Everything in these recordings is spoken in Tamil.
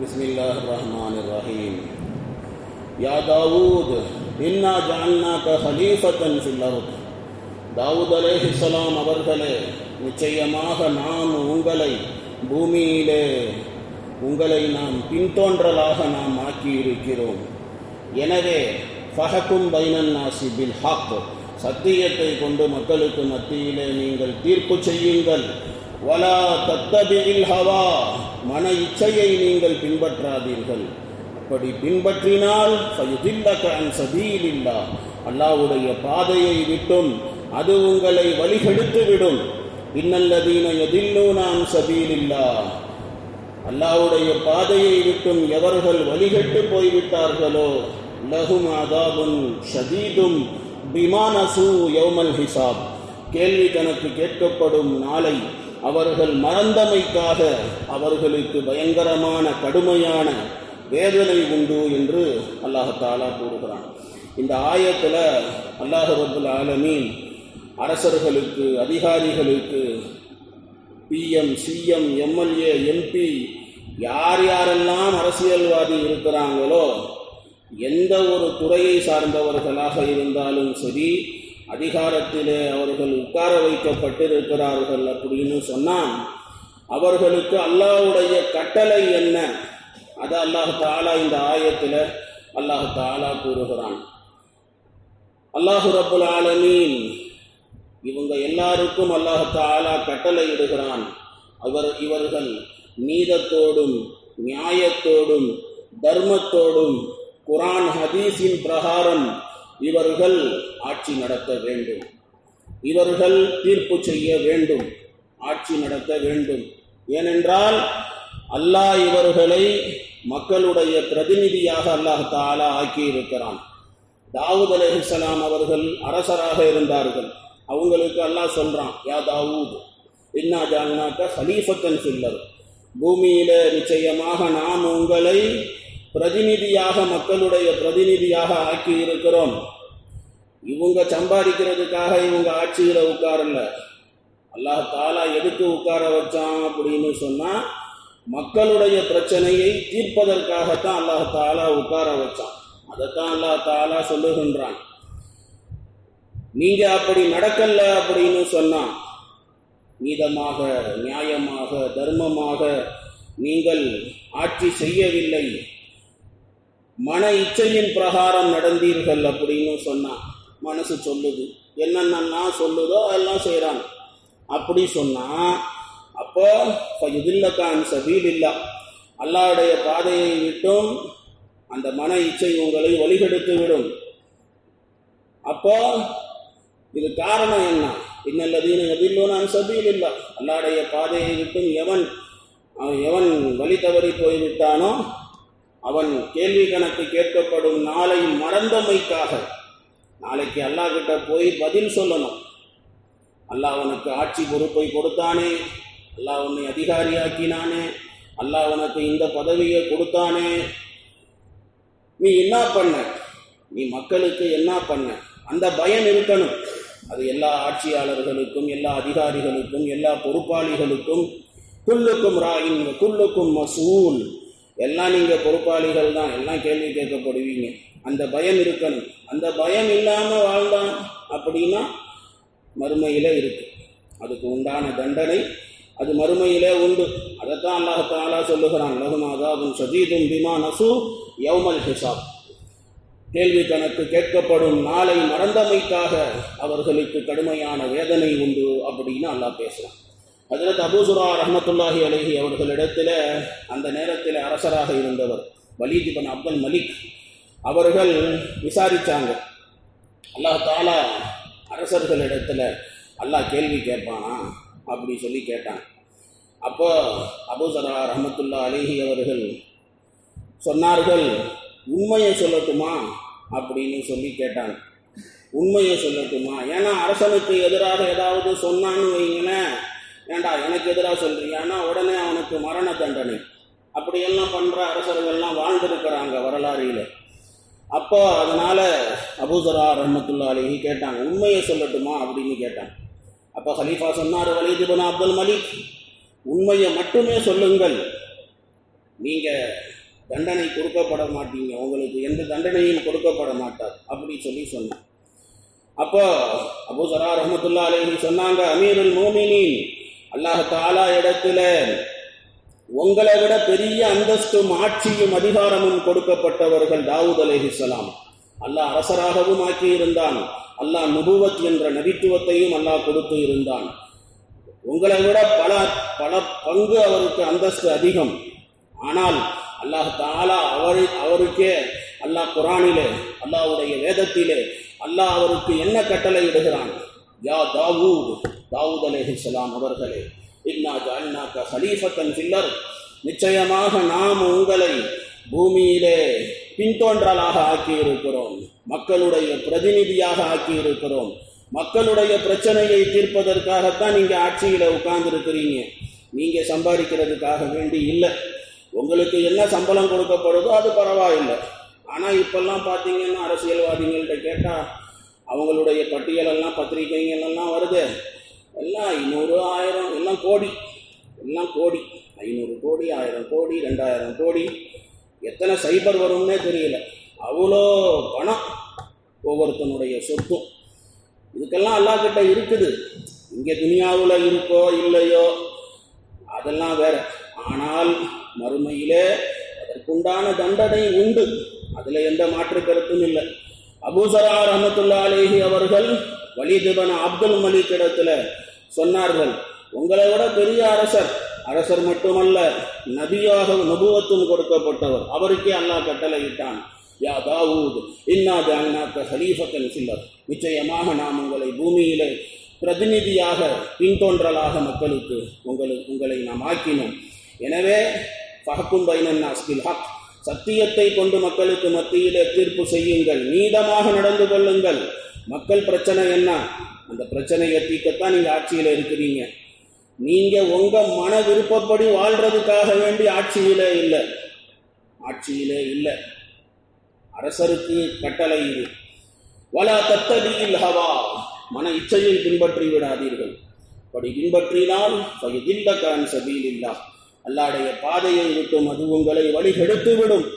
பிஸ்மில்லாஹிர்ரஹ்மானிர்ரஹீம். யா தாவூத் இன்னா ஜஅல்நாக ஹலீஃபத்தன் ஃபில் அர்த். தாவூத் அலைஹிஸ்ஸலாம் அவர்களே, நிச்சயமாக நாம் உங்களை பூமியிலே நாம் பின்தோன்றலாக நாம் ஆக்கியிருக்கிறோம். எனவே ஃபஹக்கும் பைனன் நாசி பில் ஹக், சத்தியத்தை கொண்டு மக்களுக்கு மத்தியிலே நீங்கள் தீர்ப்பு செய்யுங்கள். வலா தத்தபிஇல் ஹவா, மன இச்சையை நீங்கள் பின்பற்றாதீர்கள். அப்படி பின்பற்றினால் ஃபயுதில்லக அன் சபீலில்லாஹ், அல்லாஹ்வுடைய பாதையை விட்டும் அது உங்களை வழிகெடுத்து விடும். இன்னல்லதீன யதில்லூன அன் சபீலில்லாஹ், அல்லாஹ்வுடைய பாதையை விட்டும் எவர்கள் வழிகெட்டு போய்விட்டார்களோ லஹும் அதாபுன் ஷதீதும் பிமா நஸூ யௌமல் ஹிசாப், கேள்வி கணக்கு கேட்கப்படும் நாளை அவர்கள் மறந்தமைக்காக அவர்களுக்கு பயங்கரமான கடுமையான வேதனை உண்டு என்று அல்லாஹ் தஆலா கூறுகிறான். இந்த ஆயத்தில் அல்லாஹ் ரப்புல் ஆலமீன் அரசர்களுக்கு, அதிகாரிகளுக்கு, பிஎம், சிஎம், எம்எல்ஏ, எம்பி, யார் யாரெல்லாம் அரசியல்வாதி இருக்கிறாங்களோ, எந்த ஒரு துறையை சார்ந்தவர்களாக இருந்தாலும் சரி, அதிகாரத்திலே அவர்கள் உட்கார வைக்கப்பட்டிருக்கிறார்கள் அப்படின்னு சொன்னால் அவர்களுக்கு அல்லாஹ்வுடைய கட்டளை என்ன, அது அல்லாஹ் தஆலா இந்த ஆயத்தில் அல்லாஹ் தஆலா கூறுகிறான். அல்லாஹ் ரப்புல் ஆலமீன் இவங்க எல்லாருக்கும் அல்லாஹ் தஆலா கட்டளை இடுகிறான். இவர்கள் நீதத்தோடும் நியாயத்தோடும் தர்மத்தோடும் குர்ஆன் ஹதீஸின் பிரகாரம் இவர்கள் ஆட்சி நடத்த வேண்டும். இவர்கள் தீர்ப்பு செய்ய வேண்டும், ஆட்சி நடத்த வேண்டும். ஏனென்றால் அல்லாஹ் இவர்களை மக்களுடைய பிரதிநிதியாக அல்லாஹ் தஆலா ஆக்கியிருக்கிறான். தாவூத் அலைஹிஸ்ஸலாம் அவர்கள் அரசராக இருந்தார்கள். அவங்களுக்கு அல்லாஹ் சொல்றான், யா தாவூத் இன்னா ஜஅல்நாக ஹலீஃபத்தன் ஃபில் அர்த், பூமியிலே நிச்சயமாக நாம் உங்களை பிரதிநிதியாக, மக்களுடைய பிரதிநிதியாக ஆக்கி இருக்கிறோம். இவங்க சம்பாதிக்கிறதுக்காக இவங்க ஆட்சியில் உட்காரல. அல்லாஹ் தஆலா எதுக்கு உட்கார வச்சான் அப்படின்னு சொன்னா, மக்களுடைய பிரச்சனையை தீர்ப்பதற்காகத்தான் அல்லாஹ் தஆலா உட்கார வச்சான். அதைத்தான் அல்லாஹ் தஆலா சொல்லுகின்றான். நீங்க அப்படி நடக்கல அப்படின்னு சொன்னா, நீதமாக, நியாயமாக, தர்மமாக நீங்கள் ஆட்சி செய்யவில்லை, மன இச்சையின் பிரகாரம் நடந்தீர்கள் அப்படின்னு சொன்னா, மனசு சொல்லுது, என்னென்னா சொல்லுதோ அதெல்லாம் செய்கிறாங்க. அப்படி சொன்னா அப்போ ஃபயுதில்லக அன் சபீலில்லாஹ், அல்லாஹ்வுடைய பாதையை விட்டும் அந்த மன இச்சை உங்களை வழிகெடுத்து விடும். அப்போ இது காரணம் என்ன? இன்னல்லதீன யதில்லூன அன் சபீலில்லாஹ், அல்லாஹ்வுடைய பாதையை விட்டும் எவன் வழி தவறி போய்விட்டானோ அவன் கேள்வி கணக்கு கேட்கப்படும் நாளை மறந்தமைக்காக, நாளைக்கு அல்லாஹ் கிட்ட போய் பதில் சொல்லணும். அல்லாஹ் உனக்கு ஆட்சி பொறுப்பை கொடுத்தானே, அல்லாஹ் உன்னை அதிகாரியாக்கினானே, அல்லாஹ் உனக்கு இந்த பதவியை கொடுத்தானே, நீ என்ன பண்ண, நீ மக்களுக்கு என்ன பண்ண, அந்த பயம் இருக்கணும். அது எல்லா ஆட்சியாளர்களுக்கும், எல்லா அதிகாரிகளுக்கும், எல்லா பொறுப்பாளிகளுக்கும். குல்லுக்கும் ராயின் குல்லுக்கும் மசூல், எல்லாம் நீங்கள் பொறுப்பாளிகள் தான், எல்லாம் கேள்வி கேட்கப்படுவீங்க. அந்த பயம் இருக்கணும். அந்த பயம் இல்லாமல் வாழ்ந்தான் அப்படின்னா மறுமையிலே இருக்கு, அதுக்கு உண்டான தண்டனை அது மறுமையிலே உண்டு. அதைத்தான் அல்லாஹ் தஆலா சொல்லுகிறான், லஹும் அதாபுன் ஷதீதும் பிமா நஸூ யௌமல் ஹிசாப், கேள்வி கணக்கு கேட்கப்படும் நாளை மறந்தமைக்காக அவர்களுக்கு கடுமையான வேதனை உண்டு அப்படின்னு அல்லாஹ் பேசுகிறான். ஹஜ்ரத் அபூ ஸுரா ரஹ்மத்துல்லாஹி அலைஹி அவர்களிடத்தில் அந்த நேரத்தில் அரசராக இருந்தவர் வலீத் இப்னு அப்துல் மலிக் அவர்கள் விசாரித்தாங்க. அல்லாஹ் தஆலா அரசர்களிடத்தில் அல்லாஹ் கேள்வி கேட்பானா அப்படி சொல்லி கேட்டாங்க. அப்போ அபூ ஸுரா ரஹ்மத்துல்லாஹி அலைஹி அவர்கள் சொன்னார்கள், உண்மையை சொல்லட்டுமா அப்படின்னு சொல்லி கேட்டாங்க. உண்மையை சொல்லட்டுமா? ஏன்னா அரசனுக்கு எதிராக ஏதாவது சொன்னான்னு வைங்களேன், ஏண்டா எனக்கு எதிராக சொல்றியான்னா உடனே அவனுக்கு மரண தண்டனை. அப்படியெல்லாம் பண்ணுற அரசர்கள்லாம் வாழ்ந்திருக்கிறாங்க வரலாறில். அப்போ அதனால் அபூ ஸுரா ரஹ்மத்துல்லாஹி அலைஹி கேட்டாங்க, உண்மையை சொல்லட்டுமா அப்படின்னு கேட்டாங்க. அப்போ ஹலீஃபா சொன்னார், வலீத் இப்னு அப்துல் மலிக், உண்மையை மட்டுமே சொல்லுங்கள், நீங்கள் தண்டனை கொடுக்கப்பட மாட்டீங்க, உங்களுக்கு எந்த தண்டனையும் கொடுக்கப்பட மாட்டார் அப்படி சொன்னார். அப்போ அபூ ஸரா ரஹ்மத்துல்லாஹி அலைஹி சொன்னாங்க, அமீருல் மோமினீன், அல்லாஹ் தஆலா இடத்துல உங்களை விட பெரிய அந்தஸ்தும் ஆட்சியும் அதிகாரமும் கொடுக்கப்பட்டவர்கள் தாவூத் அலைஹிஸ்ஸலாம். அல்லாஹ் அரசராகவும் ஆக்கியிருந்தான், அல்லாஹ் நுபுவத் என்ற நபித்துவத்தையும் அல்லாஹ் கொடுத்து இருந்தான். உங்களை விட பல பல பங்கு அவருக்கு அந்தஸ்து அதிகம். ஆனால் அல்லாஹ் தஆலா அவருக்கே அல்லாஹ் குர்ஆனிலே, அல்லாஹ்வுடைய வேதத்திலே அல்லாஹ் அவருக்கு என்ன கட்டளை இடுகிறான்? யா தாவூத் அலைஹிஸ்ஸலாம் அவர்களே, இன்னா ஜஅல்நாக ஹலீஃபத்தன் ஃபில் அர்த், நிச்சயமாக நாம் உங்களை பூமியிலே பின்தோன்றலாக ஆக்கியிருக்கிறோம், மக்களுடைய பிரதிநிதியாக ஆக்கியிருக்கிறோம். மக்களுடைய பிரச்சனையை தீர்ப்பதற்காகத்தான் நீங்கள் ஆட்சியில் உட்கார்ந்துருக்கிறீங்க, நீங்கள் சம்பாதிக்கிறதுக்காக வேண்டி இல்லை. உங்களுக்கு என்ன சம்பளம் கொடுக்கப்படுதோ அது பரவாயில்லை. ஆனால் இப்பெல்லாம் பார்த்தீங்கன்னா அரசியல்வாதிகள்கிட்ட கேட்டால் அவங்களுடைய பட்டியலெல்லாம் பத்திரிகைங்கள்லாம் வருது, எல்லாம் 500, 1000, எல்லாம் கோடி, 500 கோடி, 1000 கோடி, 2000 கோடி, எத்தனை சைபர் வரும்னே தெரியல. அவ்வளோ பணம் ஒவ்வொருத்தனுடைய சொத்தும். இதுக்கெல்லாம் அல்லாஹ்கிட்ட இருக்குது. இங்கே துனியாவில் இருக்கோ இல்லையோ அதெல்லாம் வேற. ஆனால் மறுமையிலே அதற்குண்டான தண்டனை உண்டு, அதில் எந்த மாற்று கருத்தும் இல்லை. அபூ ஸரா ரஹ்மத்துல்லாஹி அலைஹி அவர்கள் வலீத் இப்னு அப்துல் மலிக் இடத்துல சொன்னார்கள், உங்களை விட பெரிய அரசர் மட்டுமல்ல, நபியாக நுபுவத்தும் கொடுக்கப்பட்டவர், அவருக்கே அல்லாஹ் கட்டளையிட்டான், யா தாவூத் இன்னா ஜஅல்நாக ஹலீஃபத்தன் ஃபில் அர்த், நிச்சயமாக நாம் உங்களை பூமியிலே பிரதிநிதியாக பின்தோன்றலாக மக்களுக்கு உங்களை நாம் ஆக்கினோம். எனவே ஃபஹ்கும் பைனன் நாஸ் பில் ஹக், சத்தியத்தை கொண்டு மக்களுக்கு மத்தியிலே தீர்ப்பு செய்யுங்கள், நீதமாக நடந்து கொள்ளுங்கள். மக்கள் பிரச்சனை என்ன, அந்த பிரச்சனையை தீர்க்கத்தான் நீங்கள் ஆட்சியில் இருக்கிறீங்க. நீங்கள் உங்கள் மன விருப்பப்படி வாழ்றதுக்காக வேண்டி ஆட்சியிலே இல்லை. அரசருக்கு கட்டளை இது. வலா தத்தபிஇல் ஹவா, மன இச்சையை பின்பற்றி விடாதீர்கள். அப்படி பின்பற்றினால் ஃபயதில்லக அன் சபீலில்லாஹ், அல்லாஹ்வுடைய பாதையை விட்டும் அது உங்களை வழிகெடுத்து விடும்.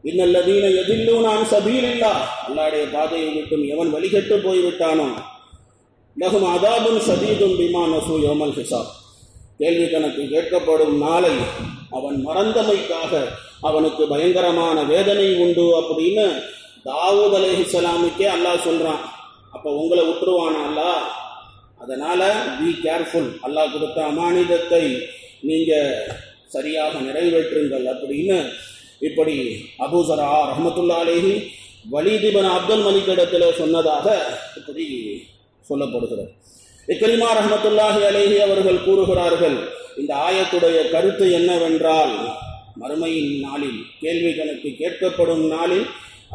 இன்னல்லதீன யதில்லூன அன் சபீலில்லாஹ், அல்லாஹ்வுடைய பாதையை விட்டும் எவன் வழிகெட்டு போய்விட்டானோ லஹும் அதாபுன் ஷதீதுன் பிமா நஸூ யௌமல் ஹிசாப், கேள்வி கணக்கு கேட்கப்படும் நாளை அவன் மறந்தமைக்காக அவனுக்கு பயங்கரமான வேதனை உண்டு அப்படின்னு தாவூத் அலைஹிஸ்ஸலாமுக்கே அல்லாஹ் சொல்றான். அப்போ உங்களை விட்டுருவானா அல்லாஹ்? அதனால பி கேர்ஃபுல், அல்லாஹ் கொடுத்த அமானிதத்தை நீங்க சரியாக நிறைவேற்றுங்கள் அப்படின்னு இப்படி அபூ ஸரா ரஹ்மத்துல்லாஹி அலைஹி வலீத் இப்னு அப்துல் மலிக் இடத்துல சொன்னதாக இப்படி சொல்லப்படுகிறது. இக்ரிமா ரஹ்மத்துல்லாஹி அலைஹி அவர்கள் கூறுகிறார்கள், இந்த ஆயத்துடைய கருத்து என்னவென்றால், மறுமையின் நாளில் கேள்வி கணக்கு கேட்கப்படும் நாளில்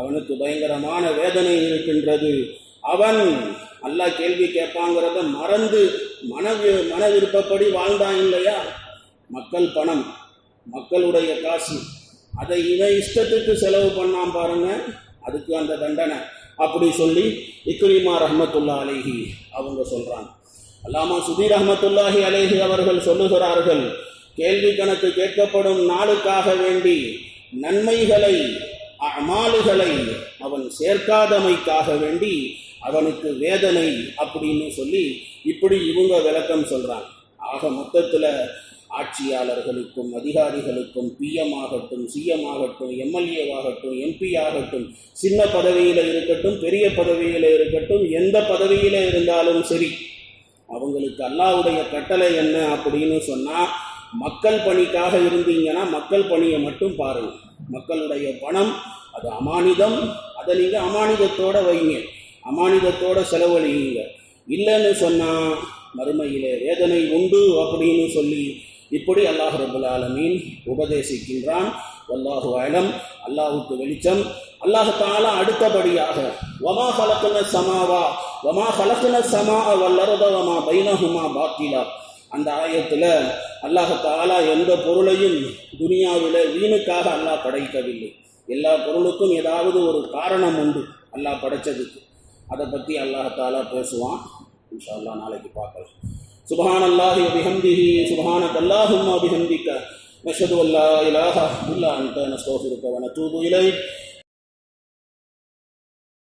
அவனுக்கு பயங்கரமான வேதனை இருக்கின்றது. அவன் அல்லாஹ் கேள்வி கேட்பாங்கிறத மறந்து மன விருப்பப்படி வாழ்ந்தான் இல்லையா, மக்கள் பணம், மக்களுடைய காசு, அதை இவன் இஷ்டத்துக்கு செலவு பண்ணான் பாருங்க, அதுக்கு அந்த தண்டனை அப்படி சொல்லி இக்ரிமா ரஹ்மத்துல்லாஹி அலைஹி அவங்க சொல்றாங்க. அல்லாமா சுபீ ரஹ்மத்துல்லாஹி அலைஹி அவர்கள் சொல்லுகிறார்கள், கேள்வி கணக்கு கேட்கப்படும் நாளுக்காக வேண்டி நன்மைகளை அமாலுகளை அவன் சேர்க்காதமைக்காக வேண்டி அவனுக்கு வேதனை அப்படின்னு சொல்லி இப்படி இவங்க விளக்கம் சொல்றாங்க. ஆக மொத்தத்தில் ஆட்சியாளர்களுக்கும் அதிகாரிகளுக்கும் பிஎம் ஆகட்டும், சிஎம் ஆகட்டும், எம்எல்ஏவாகட்டும், எம்பி ஆகட்டும், சின்ன பதவியில் இருக்கட்டும், பெரிய பதவியில் இருக்கட்டும், எந்த பதவியில் இருந்தாலும் சரி, அவங்களுக்கு அல்லாஹ்வுடைய கட்டளை என்ன அப்படின்னு சொன்னால், மக்கள் பணிக்காக இருந்தீங்கன்னா மக்கள் பணியை மட்டும் பாருங்கள். மக்களுடைய பணம் அது அமானிதம், அதை நீங்கள் அமானிதத்தோட வைங்க, அமானிதத்தோட செலவழியுங்க. இல்லைன்னு சொன்னால் மறுமையிலே வேதனை உண்டு அப்படின்னு சொல்லி இப்படி அல்லாஹ் ரப்பல் ஆலமீன் உபதேசிக்கின்றான். வல்லாஹு அலம், அல்லாஹுக்கு வெளிச்சம். அல்லாஹ் தஆலா அடுத்தபடியாக வமா ஃபலக்ன ஸமாஅ வல் அர்த வமா பைனஹுமா பாத்திலா, அந்த ஆயத்தில் அல்லாஹ் தஆலா எந்த பொருளையும் துனியாவில் வீணுக்காக அல்லாஹ் படைக்கவில்லை. எல்லா பொருளுக்கும் ஏதாவது ஒரு காரணம் உண்டு அல்லாஹ் படைச்சதுக்கு. அதை பற்றி அல்லாஹ் தஆலா பேசுவான். இன்ஷா அல்லாஹ் நாளைக்கு பார்க்கலாம். சுப்ஹானல்லாஹி வ பிஹம்திஹி சுப்ஹானக அல்லாஹும்ம வ பிஹம்திக نشهد أن لا إله إلا أنت نستغفرك ونتوب إليك